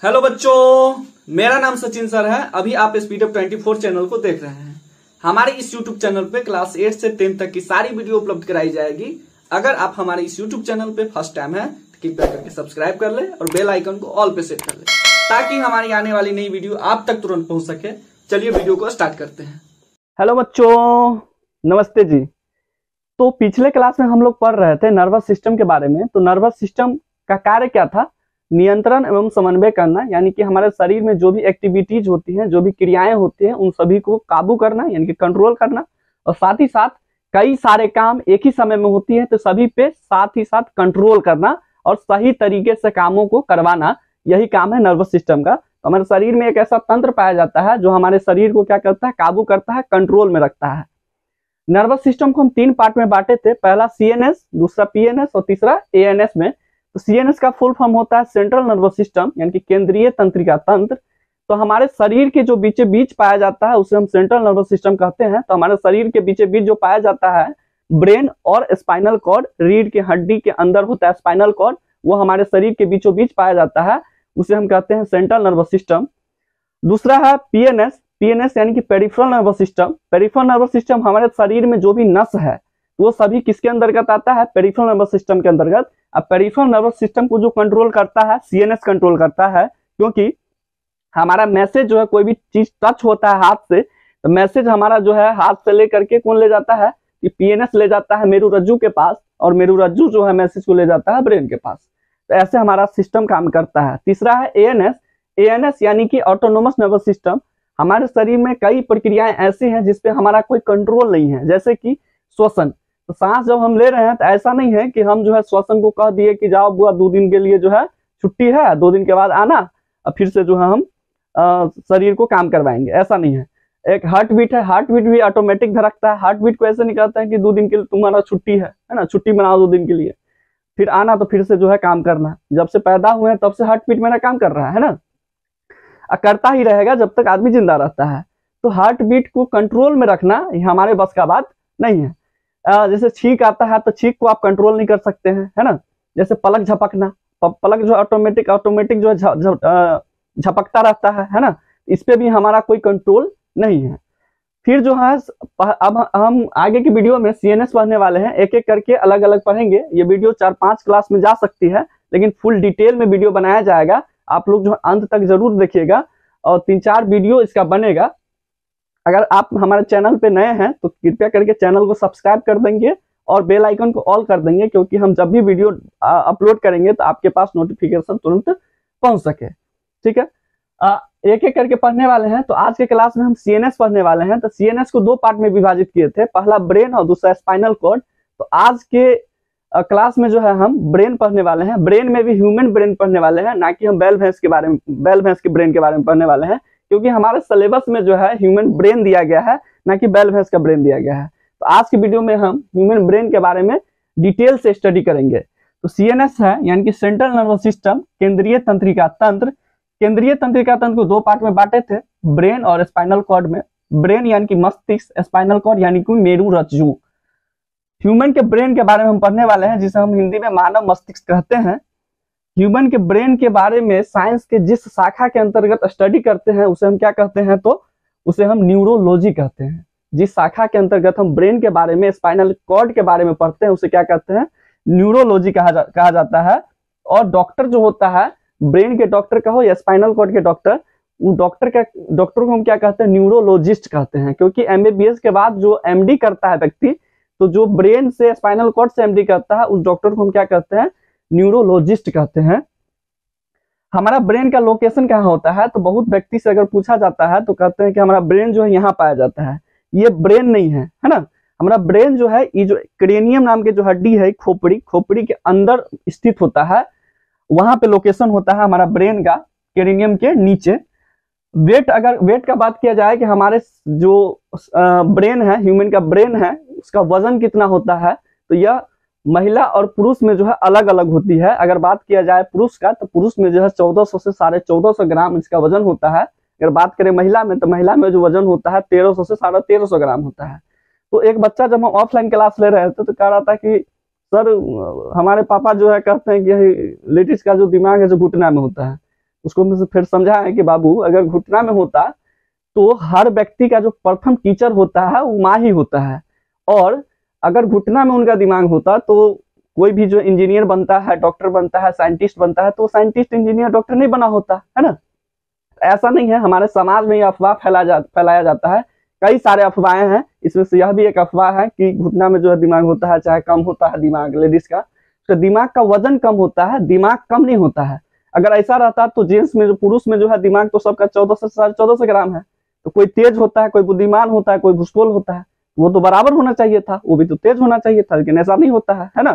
Hello बच्चों, मेरा नाम सचिन सर है। अभी आप स्पीड अप 24 चैनल को देख रहे हैं। हमारे इस यूट्यूब चैनल पे क्लास 8 से 10 तक की सारी वीडियो उपलब्ध कराई जाएगी। अगर आप हमारे इस यूट्यूब चैनल पे फर्स्ट टाइम है तो कृपया करके सब्सक्राइब कर ले और बेल आइकन को ऑल पे सेट कर ले, ताकि हमारी आने वाली नई वीडियो आप तक तुरंत पहुंच सके। चलिए वीडियो को स्टार्ट करते हैं। हेलो बच्चों, नमस्ते जी। तो पिछले क्लास में हम लोग पढ़ रहे थे नर्वस सिस्टम के बारे में। तो नर्वस सिस्टम का कार्य क्या था? नियंत्रण एवं समन्वय करना, यानी कि हमारे शरीर में जो भी एक्टिविटीज होती हैं, जो भी क्रियाएं होती हैं, उन सभी को काबू करना, यानी कि कंट्रोल करना। और साथ ही साथ कई सारे काम एक ही समय में होती है तो सभी पे साथ ही साथ कंट्रोल करना और सही तरीके से कामों को करवाना, यही काम है नर्वस सिस्टम का। तो हमारे शरीर में एक ऐसा तंत्र पाया जाता है जो हमारे शरीर को क्या करता है? काबू करता है, कंट्रोल में रखता है। नर्वस सिस्टम को हम 3 पार्ट में बांटे थे, पहला सीएनएस, दूसरा पीएनएस और तीसरा एएनएस में। तो सीएनएस का फुल फॉर्म होता है सेंट्रल नर्वस सिस्टम, यानी कि केंद्रीय तंत्रिका तंत्र। तो हमारे शरीर के जो बीचे बीच पाया जाता है उसे हम सेंट्रल नर्वस सिस्टम कहते हैं। तो हमारे शरीर के बीचे बीच जो पाया जाता है ब्रेन और स्पाइनल कॉर्ड, रीढ़ की हड्डी के अंदर होता है स्पाइनल कॉर्ड, वो हमारे शरीर के बीचों बीच पाया जाता है, उसे हम कहते हैं सेंट्रल नर्वस सिस्टम। दूसरा है पीएनएस, पीएनएस यानी कि peripheral nervous system. Peripheral nervous system हमारे शरीर में जो भी नस है वो सभी किसके अंतर्गत आता है? पेरिफेरल नर्वस सिस्टम के अंतर्गत। अब पेरिफेरल नर्वस सिस्टम को जो कंट्रोल करता है सीएनएस कंट्रोल करता है, क्योंकि हमारा मैसेज जो है, कोई भी चीज टच होता है हाथ से तो मैसेज हमारा जो है हाथ से लेकर के कौन ले जाता है? कि पीएनएस ले जाता है मेरुरज्जु के पास, और मेरुरज्जु जो है मैसेज को ले जाता है ब्रेन के पास। तो ऐसे हमारा सिस्टम काम करता है। तीसरा है एएनएस, एएनएस यानी कि ऑटोनोमस नर्वस सिस्टम। हमारे शरीर में कई प्रक्रियाएं ऐसी हैं जिसपे हमारा कोई कंट्रोल नहीं है, जैसे कि श्वसन। तो सांस जब हम ले रहे हैं तो ऐसा नहीं है कि हम जो है श्वसन को कह दिए कि जाओ बुआ 2 दिन के लिए जो है छुट्टी है, 2 दिन के बाद आना, और फिर से जो है हम शरीर को काम करवाएंगे, ऐसा नहीं है। एक हार्ट बीट है, हार्ट बीट भी ऑटोमेटिक धड़कता है। हार्ट बीट को ऐसे नहीं कहता है कि 2 दिन के लिए तुम्हारा छुट्टी है ना, छुट्टी बनाओ 2 दिन के लिए, फिर आना तो फिर से जो है काम करना। जब से पैदा हुए हैं तब से हार्ट बीट मेरा काम कर रहा है ना, करता ही रहेगा जब तक आदमी जिंदा रहता है। तो हार्ट बीट को कंट्रोल में रखना ये हमारे बस का बात नहीं है। जैसे छींक आता है तो छींक को आप कंट्रोल नहीं कर सकते हैं, है ना। जैसे पलक झपकना, पलक जो ऑटोमेटिक जो है झपकता रहता है ना, इस पे भी हमारा कोई कंट्रोल नहीं है। फिर जो है अब हम आगे की वीडियो में सीएनएस पढ़ने वाले हैं, एक एक करके अलग अलग पढ़ेंगे। ये वीडियो 4-5 क्लास में जा सकती है, लेकिन फुल डिटेल में वीडियो बनाया जाएगा। आप लोग जो अंत तक जरूर देखिएगा और 3-4 वीडियो इसका बनेगा। अगर आप हमारे चैनल पे नए हैं तो कृपया करके चैनल को सब्सक्राइब कर देंगे और बेल आइकन को ऑल कर देंगे, क्योंकि हम जब भी वीडियो अपलोड करेंगे तो आपके पास नोटिफिकेशन तुरंत पहुंच सके। ठीक है, एक एक करके पढ़ने वाले हैं। तो आज के क्लास में हम सीएनएस पढ़ने वाले हैं। तो सीएनएस को 2 पार्ट में विभाजित किए थे, पहला ब्रेन और दूसरा स्पाइनल कॉर्ड। तो आज के क्लास में जो है हम ब्रेन पढ़ने वाले हैं। ब्रेन में भी ह्यूमन ब्रेन पढ़ने वाले हैं, ना कि हम बैल भैंस के ब्रेन के बारे में पढ़ने वाले हैं, क्योंकि हमारे सिलेबस में जो है ह्यूमन ब्रेन दिया गया है, ना कि बैल भैंस का ब्रेन दिया गया है। तो आज की वीडियो में हम ह्यूमन ब्रेन के बारे में डिटेल से स्टडी करेंगे। तो सीएनएस है यानी कि सेंट्रल नर्वस सिस्टम, केंद्रीय तंत्रिका तंत्र। केंद्रीय तंत्रिका तंत्र को 2 पार्ट में बांटे थे, ब्रेन और स्पाइनल कॉर्ड में। ब्रेन यानी कि मस्तिष्क, स्पाइनल कॉर्ड यानी कि मेरुरज्जु। ह्यूमन के ब्रेन के बारे में हम पढ़ने वाले हैं, जिसे हम हिंदी में मानव मस्तिष्क कहते हैं। ह्यूमन के ब्रेन के बारे में साइंस के जिस शाखा के अंतर्गत स्टडी करते हैं उसे हम क्या कहते हैं? तो उसे हम न्यूरोलॉजी कहते हैं। जिस शाखा के अंतर्गत हम ब्रेन के बारे में, स्पाइनल कॉर्ड के बारे में पढ़ते हैं उसे क्या कहते हैं? न्यूरोलॉजी कहा जाता है। और डॉक्टर जो होता है, ब्रेन के डॉक्टर कहो या स्पाइनल कॉर्ड के डॉक्टर, डॉक्टर को हम क्या कहते हैं? न्यूरोलॉजिस्ट कहते हैं। क्योंकि एमबीबीएस के बाद जो एमडी करता है व्यक्ति, तो जो ब्रेन से, स्पाइनल कॉर्ड से एमडी करता है, उस डॉक्टर को हम क्या कहते हैं? न्यूरोलॉजिस्ट कहते हैं। हमारा ब्रेन का लोकेशन कहाँ होता है? तो बहुत व्यक्ति से अगर पूछा जाता है तो कहते हैं कि हमारा ब्रेन जो है यहाँ पाया जाता है। ये ब्रेन नहीं है, है ना। हमारा ब्रेन जो है, ये जो क्रेनियम नाम के जो हड्डी है, खोपड़ी के अंदर स्थित होता है, वहां पे लोकेशन होता है हमारा ब्रेन का, क्रेनियम के नीचे। अगर वेट का बात किया जाए कि हमारे जो ब्रेन है, ह्यूमन का ब्रेन है, उसका वजन कितना होता है, तो यह महिला और पुरुष में जो है अलग अलग होती है। अगर बात किया जाए पुरुष का, तो पुरुष में जो है 1400 से 1450 ग्राम इसका वजन होता है। अगर बात करें महिला में, तो महिला में जो वजन होता है 1300 से 1350 ग्राम होता है। तो एक बच्चा जब हम ऑफलाइन क्लास ले रहे थे तो कह रहा था कि सर हमारे पापा जो है कहते हैं कि लेडीज का जो दिमाग है जो घुटना में होता है। उसको फिर समझाए कि बाबू अगर घुटना में होता तो हर व्यक्ति का जो प्रथम टीचर होता है वो माँ ही होता है, और अगर घुटना में उनका दिमाग होता तो कोई भी जो इंजीनियर बनता है, डॉक्टर बनता है, साइंटिस्ट बनता है, तो साइंटिस्ट इंजीनियर डॉक्टर नहीं बना होता है ना। ऐसा नहीं है, हमारे समाज में ये अफवाह फैलाया जाता है, कई सारे अफवाहें हैं, इसमें से यह भी एक अफवाह है कि घुटना में जो है दिमाग होता है, चाहे कम होता है दिमाग लेडीज का, तो दिमाग का वजन कम होता है, दिमाग कम नहीं होता है। अगर ऐसा रहता तो जेंट्स में जो पुरुष में जो है दिमाग तो सबका 14 से 14.5 ग्राम है, तो कोई तेज होता है, कोई बुद्धिमान होता है, कोई भूसकोल होता है, वो तो बराबर होना चाहिए था, वो भी तो तेज होना चाहिए था, लेकिन ऐसा नहीं होता है ना।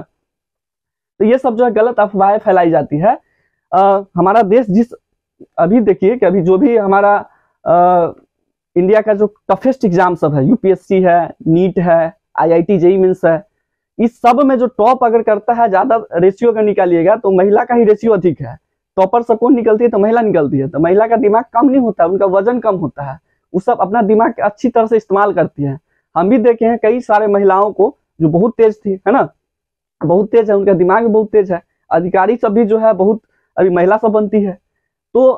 तो ये सब जो है गलत अफवाहें फैलाई जाती है। हमारा देश जिस अभी देखिए कि अभी जो भी हमारा इंडिया का जो टफेस्ट एग्जाम सब है, यूपीएससी है, नीट है, आईआईटी जेईई मेंस है, इस सब में जो टॉप अगर करता है, ज्यादा रेशियो अगर निकालिएगा तो महिला का ही रेशियो अधिक है। टॉपर से कौन निकलती है? तो महिला निकलती है। तो महिला का दिमाग कम नहीं होता, उनका वजन कम होता है, वो सब अपना दिमाग अच्छी तरह से इस्तेमाल करती है। हम भी देखे हैं कई सारे महिलाओं को जो बहुत तेज थी, है ना, बहुत तेज है, उनका दिमाग भी बहुत तेज है। अधिकारी सब भी जो है बहुत अभी महिला सब बनती है। तो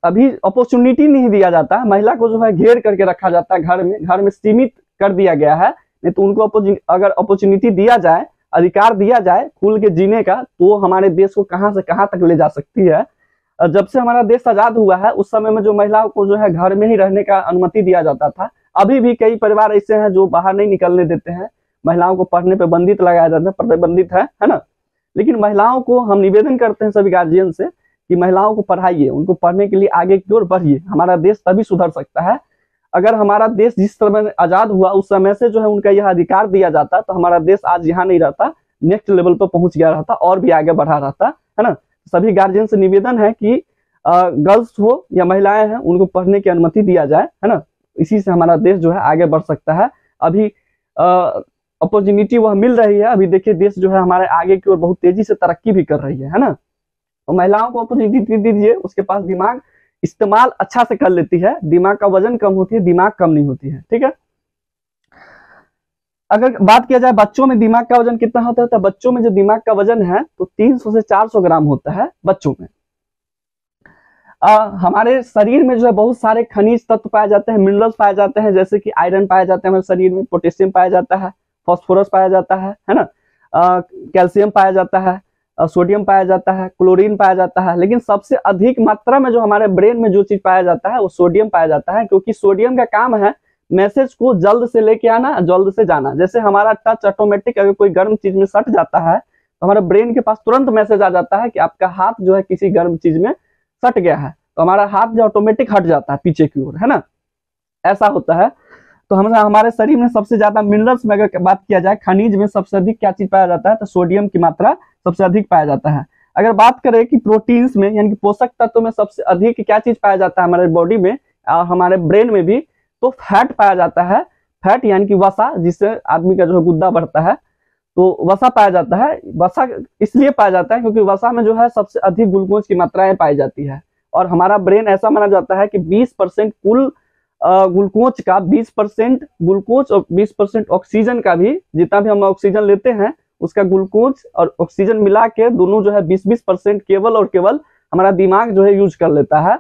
अभी अपॉर्चुनिटी नहीं दिया जाता है, महिला को जो है घेर करके रखा जाता है, घर में सीमित कर दिया गया है। नहीं तो उनको अगर अपॉर्चुनिटी दिया जाए, अधिकार दिया जाए खुल के जीने का, तो हमारे देश को कहां से कहां तक ले जा सकती है। जब से हमारा देश आजाद हुआ है उस समय में जो महिलाओं को जो है घर में ही रहने का अनुमति दिया जाता था। अभी भी कई परिवार ऐसे हैं जो बाहर नहीं निकलने देते हैं, महिलाओं को पढ़ने पे बंदित लगाया जाता है, प्रतिबंधित है ना। लेकिन महिलाओं को हम निवेदन करते हैं सभी गार्जियन से कि महिलाओं को पढ़ाइए, उनको पढ़ने के लिए आगे की ओर बढ़िए, हमारा देश तभी सुधर सकता है। अगर हमारा देश जिस समय आजाद हुआ उस समय से जो है उनका यह अधिकार दिया जाता तो हमारा देश आज यहाँ नहीं रहता, नेक्स्ट लेवल पर पहुंच गया रहता और भी आगे बढ़ा रहता, है ना। सभी गार्जियन से निवेदन है कि गर्ल्स हो या महिलाएं हैं, उनको पढ़ने की अनुमति दिया जाए, है ना। इसी से हमारा देश जो है आगे बढ़ सकता है। अभी अपॉर्चुनिटी वह मिल रही है। अभी देखिए देश जो है हमारे आगे की ओर बहुत तेजी से तरक्की भी कर रही है ना। तो महिलाओं को अपॉर्चुनिटी दीजिए, उसके पास दिमाग इस्तेमाल अच्छा से कर लेती है, दिमाग का वजन कम होती है, दिमाग कम नहीं होती है, ठीक है। अगर बात किया जाए बच्चों में दिमाग का वजन कितना होता है, तो बच्चों में जो दिमाग का वजन है तो 300 से 400 ग्राम होता है बच्चों में। हमारे शरीर में जो है बहुत सारे खनिज तत्व पाए जाते हैं, मिनरल्स पाए जाते हैं, जैसे कि आयरन पाया जाता है हमारे शरीर में, पोटेशियम पाया जाता है, फास्फोरस पाया जाता है ना, कैल्शियम पाया जाता है, सोडियम पाया जाता है, क्लोरीन पाया जाता है। लेकिन सबसे अधिक मात्रा में जो हमारे ब्रेन में जो चीज पाया जाता है वो सोडियम पाया जाता है, क्योंकि सोडियम का काम है मैसेज को जल्द से लेके आना, जल्द से जाना। जैसे हमारा टच ऑटोमेटिक अगर कोई गर्म चीज में सट जाता है तो हमारे ब्रेन के पास तुरंत मैसेज आ जाता है कि आपका हाथ जो है किसी गर्म चीज में सट गया है, तो हमारा हाथ जो ऑटोमेटिक हट जाता है पीछे की ओर, है ना, ऐसा होता है। तो हमारे शरीर में सबसे ज्यादा मिनरल्स में अगर बात किया जाए, खनिज में सबसे अधिक क्या चीज पाया जाता है, तो सोडियम की मात्रा सबसे अधिक पाया जाता है। अगर बात करें कि प्रोटीन्स में यानी कि पोषक तत्व में सबसे अधिक क्या चीज पाया जाता है हमारे बॉडी में और हमारे ब्रेन में भी, तो फैट पाया जाता है। फैट यानी कि वसा, जिससे आदमी का जो है गुद्दा बढ़ता है, तो वसा पाया जाता है। वसा इसलिए पाया जाता है क्योंकि वसा में जो है सबसे अधिक ग्लूकोज की मात्राएं पाई जाती है। और हमारा ब्रेन ऐसा माना जाता है कि 20% कुल ग्लूकोज का 20% ग्लूकोज और 20% ऑक्सीजन का भी, जितना भी हम ऑक्सीजन लेते हैं उसका ग्लूकोज और ऑक्सीजन मिला के दोनों जो है 20% केवल और केवल हमारा दिमाग जो है यूज कर लेता है।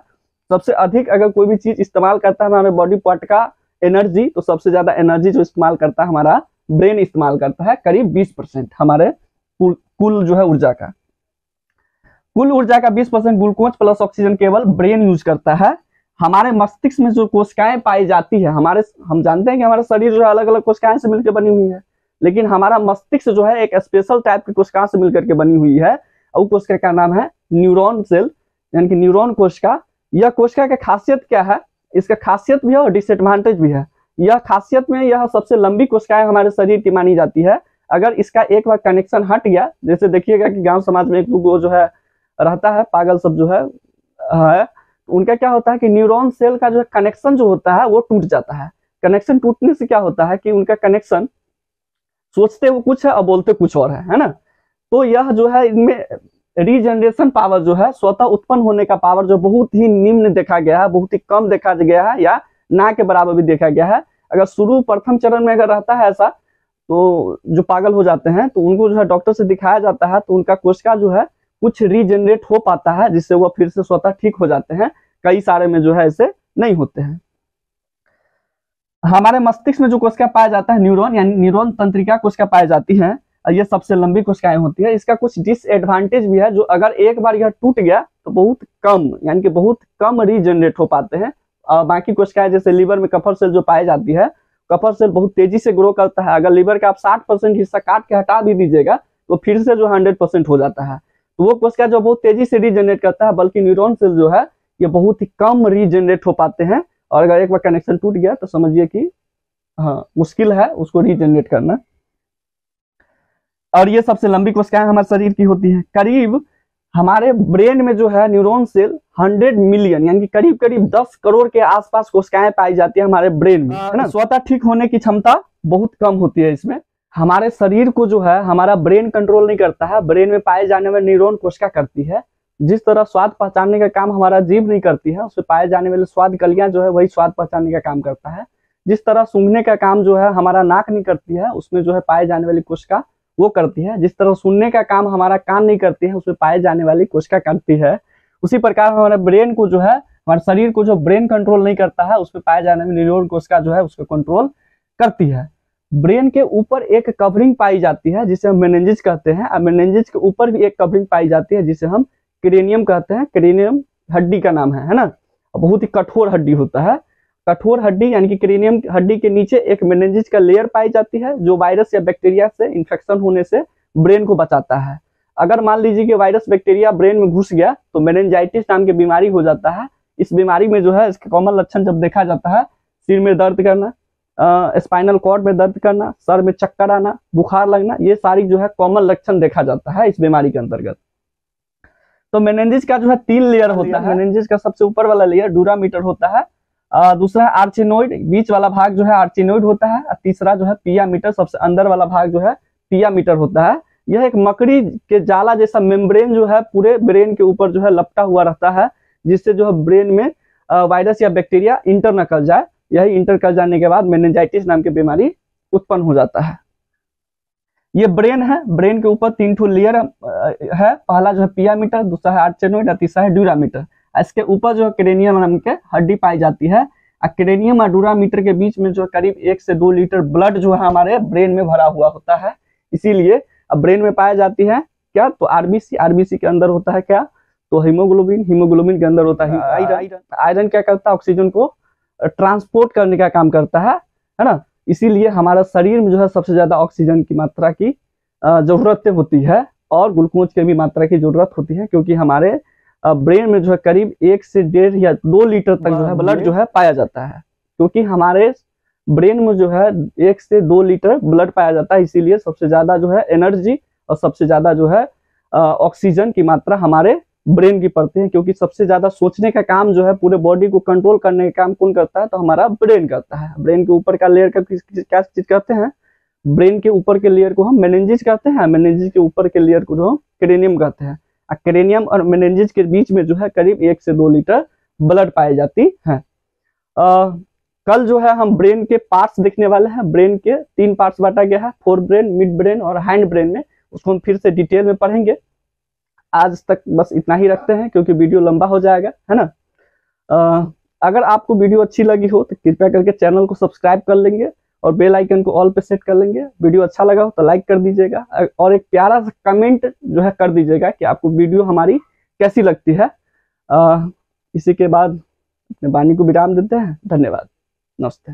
सबसे अधिक अगर कोई भी चीज इस्तेमाल करता है हमारे बॉडी पार्ट का एनर्जी, तो सबसे ज्यादा एनर्जी जो इस्तेमाल करता है हमारा ब्रेन इस्तेमाल करता है, करीब 20% हमारे कुल जो है ऊर्जा का। कुल ऊर्जा का 20% ग्लूकोज प्लस ऑक्सीजन केवल ब्रेन यूज करता है। हमारे मस्तिष्क में जो कोशिकाएं पाई जाती है, हम जानते हैं कि हमारा शरीर जो है अलग अलग कोशिकाएं से मिलकर बनी हुई है, लेकिन हमारा मस्तिष्क जो है एक स्पेशल टाइप की कोशिकाओं से मिलकर के बनी हुई है, और कोशिका का नाम है न्यूरॉन सेल यानी कि न्यूरॉन कोशिका। यह कोशिका की खासियत क्या है, इसका खासियत भी है और डिसएडवांटेज भी है। यह खासियत में यह सबसे लंबी कोशिकाएं हमारे शरीर की मानी जाती है। अगर इसका एक बार कनेक्शन हट गया, जैसे देखिएगा कि गांव समाज में एक दो जो है रहता है पागल सब जो है, उनका क्या होता है कि न्यूरॉन सेल का जो कनेक्शन जो होता है वो टूट जाता है। कनेक्शन टूटने से क्या होता है कि उनका कनेक्शन, सोचते वो कुछ है और बोलते कुछ और है ना। तो यह जो है इनमें रीजनरेशन पावर जो है, स्वतः उत्पन्न होने का पावर जो बहुत ही निम्न देखा गया है, बहुत ही कम देखा गया है, या ना के बराबर भी देखा गया है। अगर शुरू प्रथम चरण में अगर रहता है ऐसा, तो जो पागल हो जाते हैं तो उनको जो है डॉक्टर से दिखाया जाता है, तो उनका कोशिका जो है कुछ रीजनरेट हो पाता है जिससे वो फिर से स्वतः ठीक हो जाते हैं। कई सारे में जो है ऐसे नहीं होते हैं। हमारे मस्तिष्क में जो कोशिका पाया जाता है न्यूरॉन, यानी न्यूरॉन तंत्रिका कोशिका पाई जाती है, ये सबसे लंबी कोशिकाएं होती है। इसका कुछ डिसएडवांटेज भी है, जो अगर एक बार यह टूट गया तो बहुत कम, यानी कि बहुत कम रीजनरेट हो पाते हैं। बाकी कोशिकाएं जैसे लीवर में कफर सेल जो पाई जाती है, कफर सेल बहुत तेजी से ग्रो करता है। अगर लीवर का आप 60% हिस्सा काट के हटा भी दीजिएगा तो फिर से जो 100% हो जाता है। तो वो कोशिका जो बहुत तेजी से रीजनरेट करता है, बल्कि न्यूरॉन सेल जो है ये बहुत ही कम रीजनरेट हो पाते हैं। और अगर एक बार कनेक्शन टूट गया तो समझिए कि हाँ मुश्किल है उसको रीजनरेट करना। और ये सबसे लंबी कोशिकाएं हमारे शरीर की होती है। करीब हमारे ब्रेन में जो है न्यूरॉन सेल 100 मिलियन, यानी कि करीब करीब 10 करोड़ के आसपास कोशिकाएं पाई जाती है हमारे ब्रेन में, है ना। स्वतः ठीक होने की क्षमता बहुत कम होती है इसमें। हमारे शरीर को जो है हमारा ब्रेन कंट्रोल नहीं करता है, ब्रेन में पाए जाने वाले न्यूरॉन कोशिका करती है। जिस तरह स्वाद पहचानने का काम हमारा जीभ नहीं करती है, उसमें पाए जाने वाले स्वाद कलियां जो है वही स्वाद पहचानने का काम करता है। जिस तरह सूंघने का काम जो है हमारा नाक नहीं करती है, उसमें जो है पाए जाने वाली कोशिका वो करती है। जिस तरह सुनने का काम हमारा कान नहीं करती है, उसमें पाए जाने वाली कोशिका करती है। उसी प्रकार हमारे ब्रेन को जो है, हमारे शरीर को जो ब्रेन कंट्रोल नहीं करता है, उसमें पाए जाने वाली न्यूरॉन कोशिका जो है उसको कंट्रोल करती है। ब्रेन के ऊपर एक कवरिंग पाई जाती है जिसे हम मेनिंजेस कहते हैं, और मेनिंजेस के ऊपर भी एक कवरिंग पाई जाती है जिसे हम क्रेनियम कहते हैं। क्रेनियम हड्डी का नाम है ना। बहुत ही कठोर हड्डी होता है। कठोर हड्डी यानी कि क्रेनियम हड्डी के नीचे एक मेनिंजेस का लेयर पाई जाती है जो वायरस या बैक्टीरिया से इन्फेक्शन होने से ब्रेन को बचाता है। अगर मान लीजिए कि वायरस बैक्टीरिया ब्रेन में घुस गया तो मेनिंजाइटिस नाम की बीमारी हो जाता है। इस बीमारी में जो है इसके कॉमन लक्षण जब देखा जाता है, सिर में दर्द करना, स्पाइनल कॉर्ड में दर्द करना, सर में चक्कर आना, बुखार लगना, ये सारी जो है कॉमन लक्षण देखा जाता है इस बीमारी के अंतर्गत। तो मेनिंजेस का जो है 3 लेयर होता है। मेनिंजेस का सबसे ऊपर वाला लेयर ड्यूरामीटर होता है, दूसरा है आर्चिनोइड, बीच वाला भाग जो है आर्चिनोइड होता है, और तीसरा जो है पिया मीटर, सबसे अंदर वाला भाग जो है पिया मीटर होता है। यह एक मकड़ी के जाला जैसा मेम्ब्रेन जो है पूरे ब्रेन के ऊपर जो है लपटा हुआ रहता है, जिससे जो है ब्रेन में वायरस या बैक्टीरिया इंटर न कर जाए। यही इंटर कर जाने के बाद मेनिंजाइटिस नाम की बीमारी उत्पन्न हो जाता है। ये ब्रेन है, ब्रेन के ऊपर 3 ठो लेयर है। पहला जो है पिया मीटर, दूसरा है आर्चिनोइड और तीसरा है ड्यूरामीटर। इसके ऊपर जो क्रेनियम नाम के हड्डी पाई जाती है। क्रेनियम और ड्यूरामीटर के बीच में जो करीब 1 से 2 लीटर ब्लड जो है हमारे ब्रेन में भरा हुआ होता है। इसीलिए अब ब्रेन में पाया जाती है क्या, तो आरबीसी, आरबीसी के अंदर होता है क्या, तो हीमोग्लोबिन, हीमोग्लोबिन के अंदर होता है आयरन। आयरन क्या करता है, ऑक्सीजन को ट्रांसपोर्ट करने का काम करता है ना। इसीलिए हमारा शरीर में जो है सबसे ज्यादा ऑक्सीजन की मात्रा की जरूरत होती है और ग्लूकोज की भी मात्रा की जरूरत होती है, क्योंकि हमारे ब्रेन में जो है करीब 1 से 1.5 या 2 लीटर तक जो है ब्लड जो है पाया जाता है। क्योंकि हमारे ब्रेन में जो है 1 से 2 लीटर ब्लड पाया जाता है, इसीलिए सबसे ज्यादा जो है एनर्जी और सबसे ज्यादा जो है ऑक्सीजन की मात्रा हमारे ब्रेन की पड़ती है। क्योंकि सबसे ज्यादा सोचने का काम जो है, पूरे बॉडी को कंट्रोल करने का काम कौन करता है, तो हमारा ब्रेन करता है। ब्रेन के ऊपर का लेयर का क्या चीज कहते हैं, ब्रेन के ऊपर के लेयर को हम मेनिंजेस कहते हैं, मेनिंजेस के ऊपर के लेयर को जो हम क्रेनियम कहते हैं। क्रेनियम और मेनिंजेस के बीच में जो है करीब 1 से 2 लीटर ब्लड पाई जाती है। कल जो है हम ब्रेन के पार्ट्स देखने वाले हैं। ब्रेन के 3 पार्ट्स बांटा गया है, फोर ब्रेन, मिड ब्रेन और हैंड ब्रेन में। उसको हम फिर से डिटेल में पढ़ेंगे। आज तक बस इतना ही रखते हैं क्योंकि वीडियो लंबा हो जाएगा, है ना। अगर आपको वीडियो अच्छी लगी हो तो कृपया करके चैनल को सब्सक्राइब कर लेंगे और बेल आइकन को ऑल पे सेट कर लेंगे। वीडियो अच्छा लगा हो तो लाइक कर दीजिएगा और एक प्यारा सा कमेंट जो है कर दीजिएगा कि आपको वीडियो हमारी कैसी लगती है। इसी के बाद अपने वाणी को विराम देते हैं। धन्यवाद, नमस्ते।